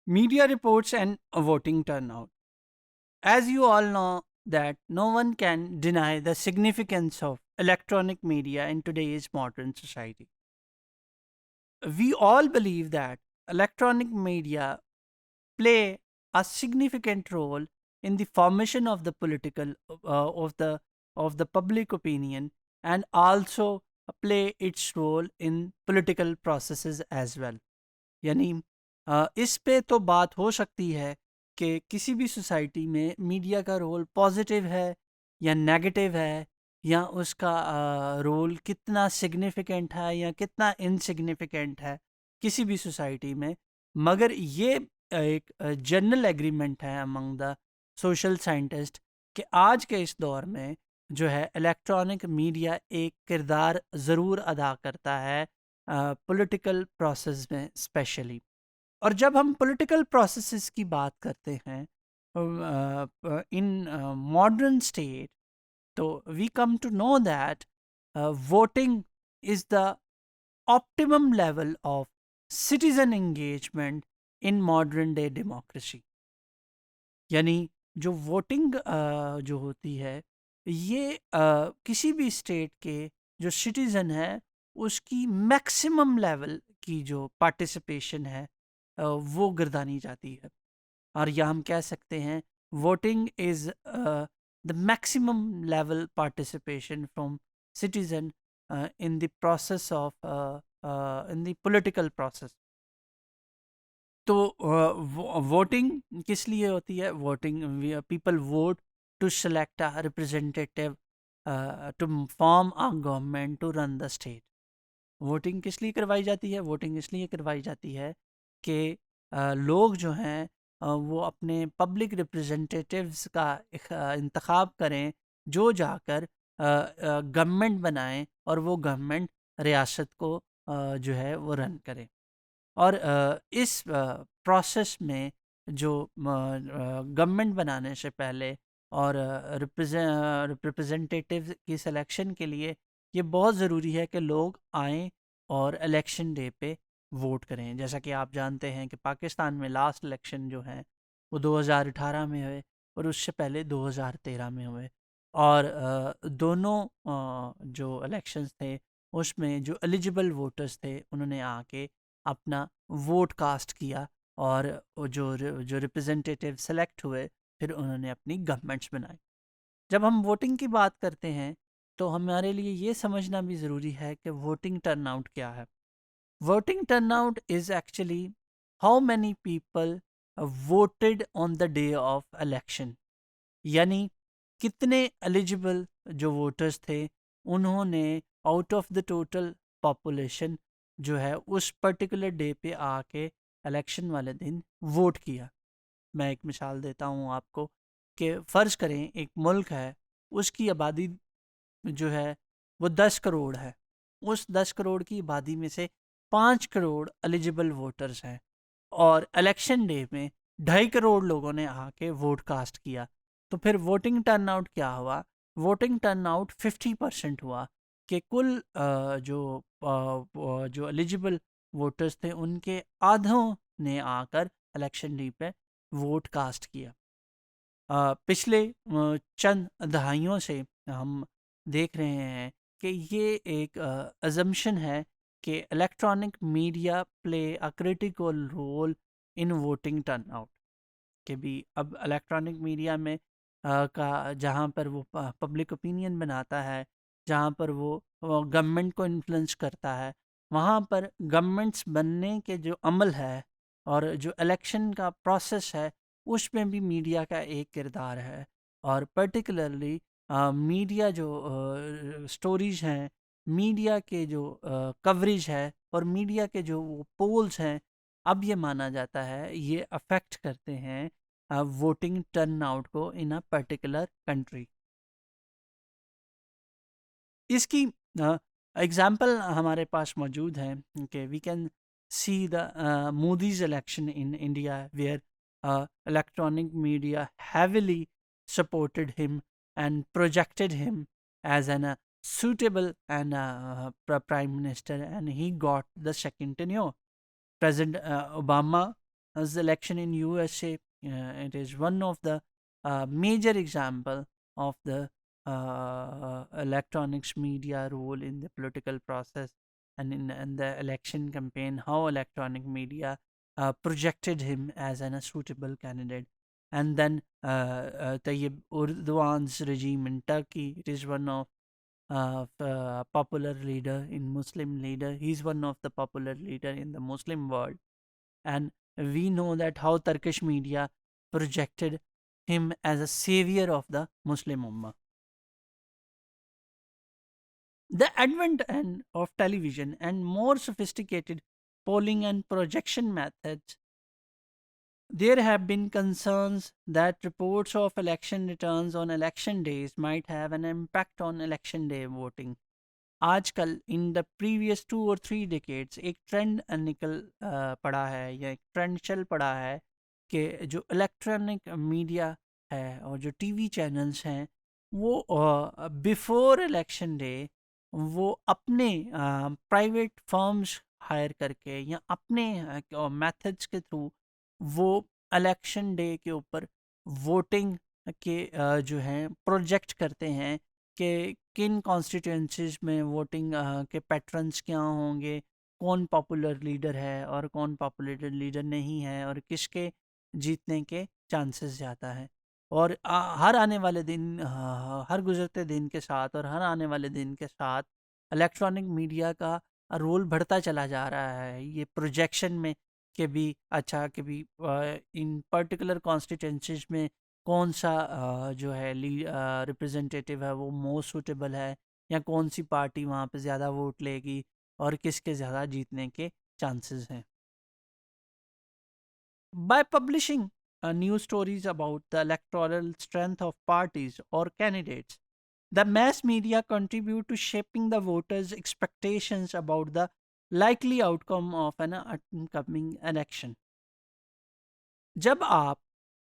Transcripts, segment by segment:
Media reports and voting turnout. As you all know, that no one can deny the significance of electronic media in today's modern society. We all believe that electronic media play a significant role in the formation of the political of the public opinion, and also play its role in political processes as well. यानी इस पे तो बात हो सकती है कि किसी भी सोसाइटी में मीडिया का रोल पॉजिटिव है या नेगेटिव है, या उसका रोल कितना सिग्निफिकेंट है या कितना इनसिग्निफिकेंट है किसी भी सोसाइटी में। मगर ये एक जनरल एग्रीमेंट है अमंग द सोशल साइंटिस्ट कि आज के इस दौर में जो है इलेक्ट्रॉनिक मीडिया एक किरदार ज़रूर अदा करता है पॉलिटिकल प्रोसेस में स्पेशली। और जब हम पॉलिटिकल प्रोसेसेस की बात करते हैं इन मॉडर्न स्टेट, तो we come to know that voting is the optimum level of citizen engagement in modern day democracy. यानी जो वोटिंग जो होती है, ये किसी भी स्टेट के जो सिटीज़न है उसकी मैक्सिमम लेवल की जो पार्टिसिपेशन है वो गिरदानी जाती है। और या हम कह सकते हैं voting is the maximum level participation from citizen in the process of in the political process. तो वोटिंग किस लिए होती है? Voting, people vote to select a representative to form a government to run the state. Voting किस लिए करवाई जाती है? वोटिंग इसलिए करवाई जाती है कि लोग जो हैं वो अपने पब्लिक रिप्रेजेंटेटिव्स का इंतखाब करें, जो जाकर गवर्नमेंट बनाएं और वो गवर्नमेंट रियासत को जो है वो रन करें। और इस प्रोसेस में जो गवर्नमेंट बनाने से पहले और रिप्रेजेंटेटिव की सिलेक्शन के लिए ये बहुत ज़रूरी है कि लोग आएँ और इलेक्शन डे पे वोट करें। जैसा कि आप जानते हैं कि पाकिस्तान में लास्ट इलेक्शन जो हैं वो 2018 में हुए और उससे पहले 2013 में हुए। और दोनों जो इलेक्शंस थे उसमें जो एलिजिबल वोटर्स थे उन्होंने आके अपना वोट कास्ट किया, और वो जो रिप्रेजेंटेटिव सेलेक्ट हुए फिर उन्होंने अपनी गवर्नमेंट्स बनाई। जब हम वोटिंग की बात करते हैं तो हमारे लिए ये समझना भी ज़रूरी है कि वोटिंग टर्नआउट क्या है। Voting turnout is actually how many people voted on the day of election. यानी कितने एलिजिबल जो वोटर्स थे उन्होंने out of the total population जो है उस पर्टिकुलर डे पे आके इलेक्शन वाले दिन वोट किया। मैं एक मिसाल देता हूँ आपको कि फ़र्ज़ करें एक मुल्क है, उसकी आबादी जो है वो 10 करोड़ है। उस 10 करोड़ की आबादी में से 5 करोड़ एलिजिबल वोटर्स हैं, और इलेक्शन डे में 2.5 करोड़ लोगों ने आके वोट कास्ट किया। तो फिर वोटिंग टर्नआउट क्या हुआ? वोटिंग टर्नआउट 50% हुआ कि कुल जो एलिजिबल वोटर्स थे उनके आधों ने आकर इलेक्शन डे पे वोट कास्ट किया। पिछले चंद दहाइयों से हम देख रहे हैं कि ये एक अजम्पशन है कि electronic media play a critical role in voting turnout. कि भी अब इलेक्ट्रॉनिक मीडिया में का जहाँ पर वो पब्लिक ओपिनियन बनाता है, जहाँ पर वो गवर्नमेंट को इन्फ्लुएंस करता है, वहाँ पर गवर्नमेंट्स बनने के जो अमल है और जो इलेक्शन का प्रोसेस है उसमें भी मीडिया का एक किरदार है। और पर्टिकुलरली मीडिया जो स्टोरीज हैं, मीडिया के जो कवरेज है और मीडिया के जो पोल्स हैं, अब ये माना जाता है ये अफेक्ट करते हैं वोटिंग टर्नआउट को इन अ पर्टिकुलर कंट्री। इसकी एग्जाम्पल हमारे पास मौजूद है कि we can see the Modi's election in India where electronic media heavily supported him and projected him as an suitable and prime minister, and he got the second tenure. President Obama as the election in USA. It is one of the major example of the electronics media role in the political process and in the election campaign, how electronic media projected him as a suitable candidate. And then Tayyip Erdogan's regime in Turkey, it is one of popular leader in Muslim leader. He's one of the popular leader in the Muslim world, and we know that how Turkish media projected him as a savior of the Muslim Ummah. The advent of television and more sophisticated polling and projection methods, there have been concerns that reports of election returns on election days might have an impact on election day voting. आजकल in the previous 2 और 3 decades एक trend निकल पड़ा है या एक trend चल पड़ा है कि जो इलेक्ट्रॉनिक मीडिया है और जो टीवी चैनल्स हैं वो बिफोर इलेक्शन डे वो अपने प्राइवेट फर्म्स हायर करके या अपने मेथड्स के थ्रू वो इलेक्शन डे के ऊपर वोटिंग के जो हैं प्रोजेक्ट करते हैं कि किन कॉन्स्टिट्यूंसीज में वोटिंग के पैटर्न्स क्या होंगे, कौन पॉपुलर लीडर है और कौन पॉपुलर लीडर नहीं है और किसके जीतने के चांसेस ज़्यादा है। और हर आने वाले दिन हर गुजरते दिन के साथ और हर आने वाले दिन के साथ इलेक्ट्रॉनिक मीडिया का रोल बढ़ता चला जा रहा है ये प्रोजेक्शन में कि भी अच्छा कि भी इन पर्टिकुलर कॉन्स्टिट्यूंसीज में कौन सा जो है रिप्रेजेंटेटिव है वो मोस्ट सूटेबल है या कौन सी पार्टी वहाँ पे ज़्यादा वोट लेगी और किसके ज़्यादा जीतने के चांसेस हैं। By publishing news stories about the electoral strength of parties or candidates, the mass media contribute to shaping the voters' expectations about the likely outcome of an upcoming election. जब आप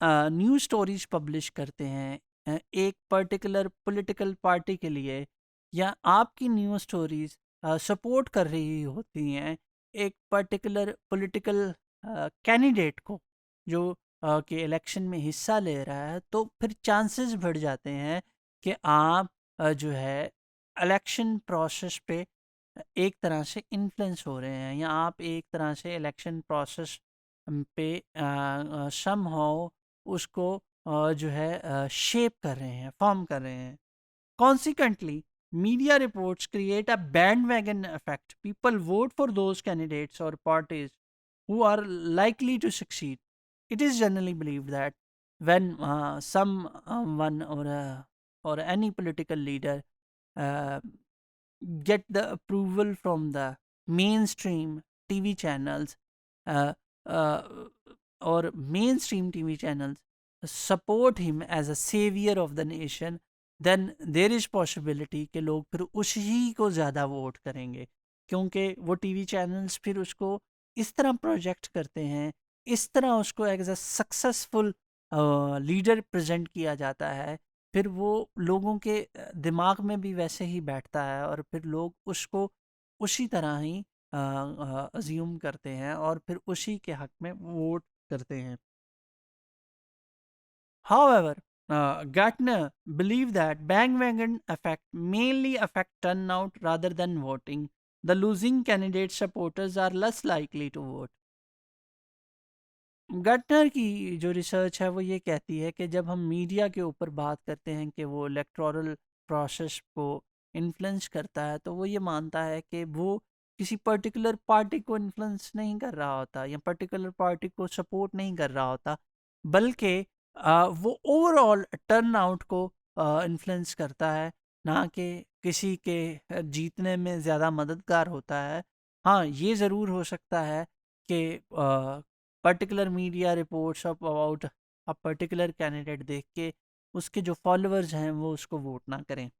news stories publish करते हैं एक particular political party के लिए या आपकी news stories support कर रही होती हैं एक पर्टिकुलर पॉलिटिकल कैंडिडेट को जो कि इलेक्शन में हिस्सा ले रहा है, तो फिर चांसेस बढ़ जाते हैं कि आप जो है इलेक्शन प्रोसेस पे एक तरह से इन्फ्लुएंस हो रहे हैं या आप एक तरह से इलेक्शन प्रोसेस पे सम हाउ उसको जो है शेप कर रहे हैं, फॉर्म कर रहे हैं। Consequently media reports create a bandwagon effect. People vote for those candidates or parties who are likely to succeed. It is generally believed that when someone or any political leader uh, get the approval from the mainstream TV channels uh, uh, or mainstream TV channels support him as a savior of the nation, then there is possibility कि लोग फिर उसी को ज़्यादा vote करेंगे क्योंकि वो TV channels फिर उसको इस तरह प्रोजेक्ट करते हैं, इस तरह उसको as a successful leader present किया जाता है, फिर वो लोगों के दिमाग में भी वैसे ही बैठता है और फिर लोग उसको उसी तरह ही अज्यूम करते हैं और फिर उसी के हक में वोट करते हैं। However, Gartner believed that bandwagon effect mainly affect turnout rather than voting. The losing candidate supporters are less likely to vote. गटनर की जो रिसर्च है वो ये कहती है कि जब हम मीडिया के ऊपर बात करते हैं कि वो इलेक्टोरल प्रोसेस को इन्फ्लुएंस करता है, तो वो ये मानता है कि वो किसी पर्टिकुलर पार्टी को इन्फ्लुएंस नहीं कर रहा होता या पर्टिकुलर पार्टी को सपोर्ट नहीं कर रहा होता, बल्कि वो ओवरऑल टर्नआउट को इन्फ्लुएंस करता है, ना कि किसी के जीतने में ज़्यादा मददगार होता है। हाँ, ये ज़रूर हो सकता है कि particular media reports about a particular candidate देख के उसके जो फॉलोअर्स हैं वो उसको वोट ना करें।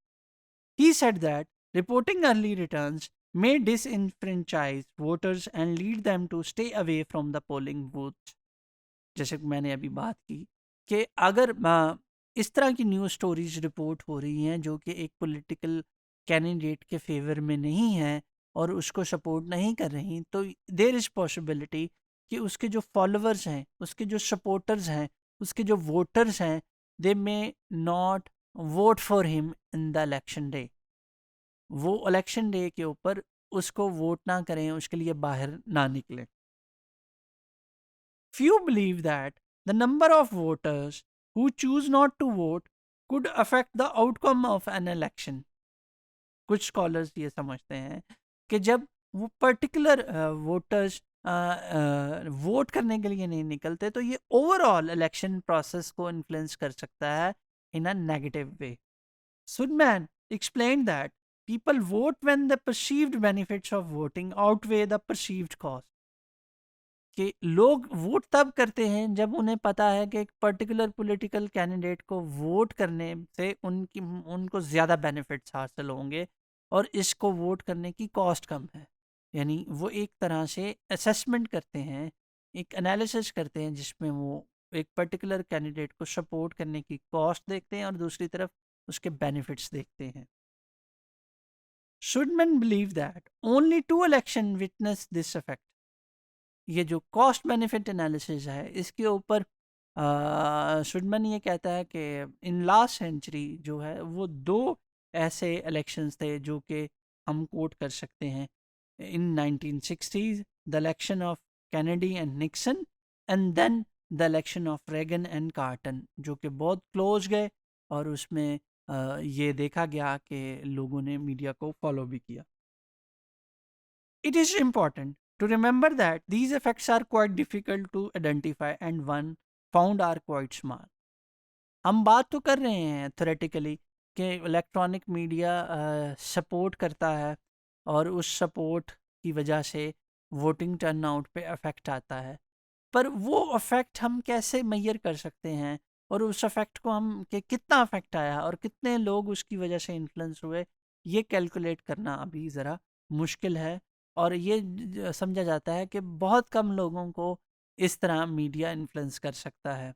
He said that reporting early returns may disenfranchise voters and lead them to stay away from the polling booths. जैसे कि मैंने अभी बात की कि अगर इस तरह की न्यूज़ स्टोरीज रिपोर्ट हो रही हैं जो कि एक पॉलिटिकल कैंडिडेट के फेवर में नहीं है और उसको सपोर्ट नहीं कर रही, तो देयर इज़ पॉसिबिलिटी कि उसके जो फॉलोअर्स हैं, उसके जो सपोर्टर्स हैं, उसके जो वोटर्स हैं, they may not vote for him in the election day. वो इलेक्शन डे के ऊपर उसको वोट ना करें, उसके लिए बाहर ना निकलें। Few believe that the number of voters who choose not to vote could affect the outcome of an election. कुछ स्कॉलर्स ये समझते हैं कि जब वो पर्टिकुलर वोटर्स वोट करने के लिए नहीं निकलते तो ये ओवरऑल इलेक्शन प्रोसेस को इन्फ्लुएंस कर सकता है in a negative way. Sudman explained that people vote when the perceived benefits of voting outweigh the perceived cost. कि लोग वोट तब करते हैं जब उन्हें पता है कि एक पर्टिकुलर पॉलिटिकल कैंडिडेट को वोट करने से उनको ज़्यादा बेनिफिट्स हासिल होंगे और इसको वोट करने की कॉस्ट कम है। यानी वो एक तरह से असेसमेंट करते हैं, एक एनालिसिस करते हैं जिसमें वो एक पर्टिकुलर कैंडिडेट को सपोर्ट करने की कॉस्ट देखते हैं और दूसरी तरफ उसके बेनिफिट्स देखते हैं। Should man believe that only two election witness this effect. ये जो कॉस्ट बेनिफिट एनालिसिस है इसके ऊपर शुडमन ये कहता है कि इन लास्ट सेंचुरी जो है वो दो ऐसे इलेक्शंस थे जो कि हम कोट कर सकते हैं। In 1960s the election of Kennedy and Nixon and then the election of Reagan and Carter, जो कि बहुत क्लोज गए और उसमें ये देखा गया कि लोगों ने मीडिया को फॉलो भी किया। It is important to remember that these effects are quite difficult to identify and one found are quite small. हम बात तो कर रहे हैं थ्योरेटिकली कि इलेक्ट्रॉनिक मीडिया सपोर्ट करता है और उस सपोर्ट की वजह से वोटिंग टर्नआउट पे अफेक्ट आता है, पर वो अफेक्ट हम कैसे मेजर कर सकते हैं और उस अफेक्ट को हम कि कितना अफेक्ट आया और कितने लोग उसकी वजह से इन्फ्लुएंस हुए, ये कैलकुलेट करना अभी ज़रा मुश्किल है। और ये समझा जाता है कि बहुत कम लोगों को इस तरह मीडिया इन्फ्लुएंस कर सकता है।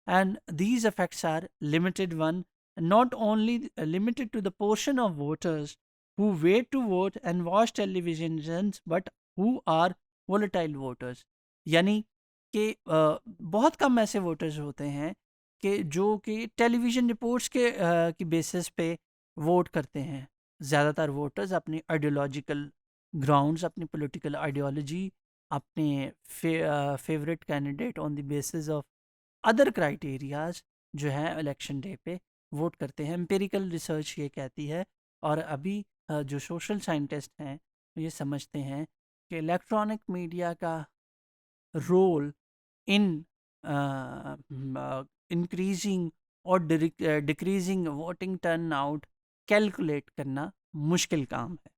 And these effects are limited one, not only limited to the portion of voters who wait to vote and watch televisions, but who are volatile voters. यानी कि बहुत कम ऐसे वोटर्स होते हैं कि जो कि टेलीविज़न रिपोर्ट्स की बेसिस पे वोट करते हैं। ज़्यादातर वोटर्स अपनी आइडियोलॉजिकल ग्राउंड्स, अपनी पॉलिटिकल आइडियोलॉजी, अपने favourite candidate on the basis of other criterias जो है इलेक्शन डे पे वोट करते हैं। एम्पिरिकल रिसर्च ये कहती है और अभी जो सोशल साइंटिस्ट हैं ये समझते हैं कि इलेक्ट्रॉनिक मीडिया का रोल इन इंक्रीजिंग और decreasing voting turn out calculate करना मुश्किल काम है।